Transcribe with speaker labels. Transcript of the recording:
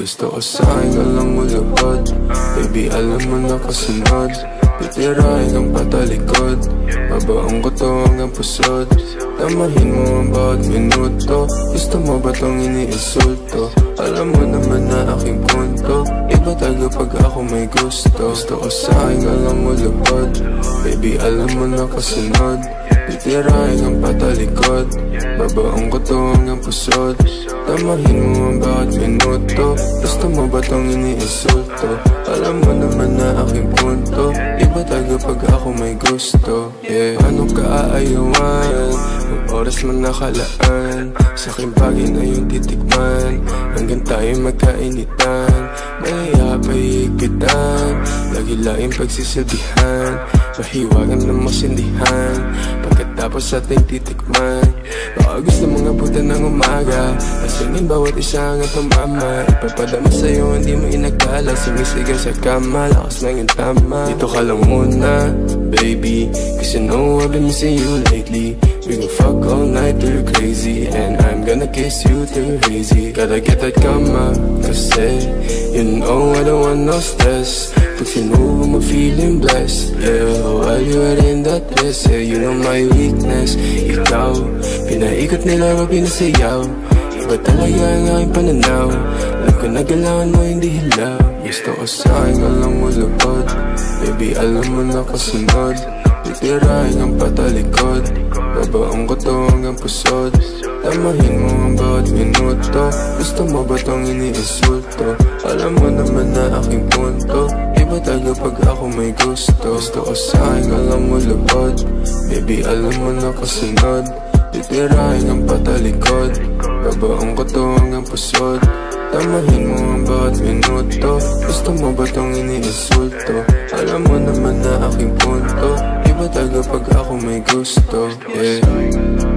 Speaker 1: Gusto ko sa akin ka lang mulubad. Baby, alam mo na kasunod. Titirahin kang patalikod. Babaong ko to hanggang pusod. Tamahin mo ang bawat minuto. Gusto mo ba tong iniinsulto? Alam mo naman na aking punto. Iba tayo pag ako may gusto. Gusto ko sa akin ka lang mulubad. Baby, alam mo na kasunod. Titirahin kang patalikod. Babaong ko to hanggang pusod. Tamahin mo ang bawat minuto. Gusto mo ba tong iniinsulto? Alam mo naman na aking punto. Iba tayo pag ako may gusto. Yeah. Paano ka aayawan? Ang oras man nakalaan. Sa aking bagay na yung titikman. Hanggang tayo magkainitan. Mahiya pa higpitan. Lagi laing pagsisilbihan. Mahiwagan na masindihan. Pagkatapos ating titikman. Baka gusto mong abutan ng umaga. Pasingin bawat isa hanggang tumama. Ipapadama sa'yo hindi mo inagdala. Sumisigaw sa kama, lakas ng yung tama. Dito ka lang muna, baby, cause you know I've been missing you lately. We gon' fuck all night till you're crazy. And I'm gonna kiss you till you're hazy. Gotta get that kama, kasi you know I don't want no stress. Pag sinubo mo feeling blessed. Yeah, while you're in that dress. Yeah, you know my weakness. Ikaw, pinaikot nila o pinasayaw. Iba talaga ang aking pananaw. Alam ko na galangan mo hindi hilaw. Gusto ko sa akin ka lang mulubad. Baby, alam mo na kasunod. Titirahin kang patalikod. Babaong ko to hanggang pusod. Tamahin mo ang bawat minuto. Gusto mo ba tong iniinsulto? Alam mo naman na aking punto. Iba tayo pag ako may gusto. Gusto ko sa akin ka lang mulubad. Baby, alam mo na kasunod. Titirahin kang patalikod. Babaong ko to hanggang pusod. Tamahin mo ang bawat minuto. Gusto mo ba tong iniinsulto? Alam mo naman na aking punto. Iba tayo pag ako may gusto. Yeah.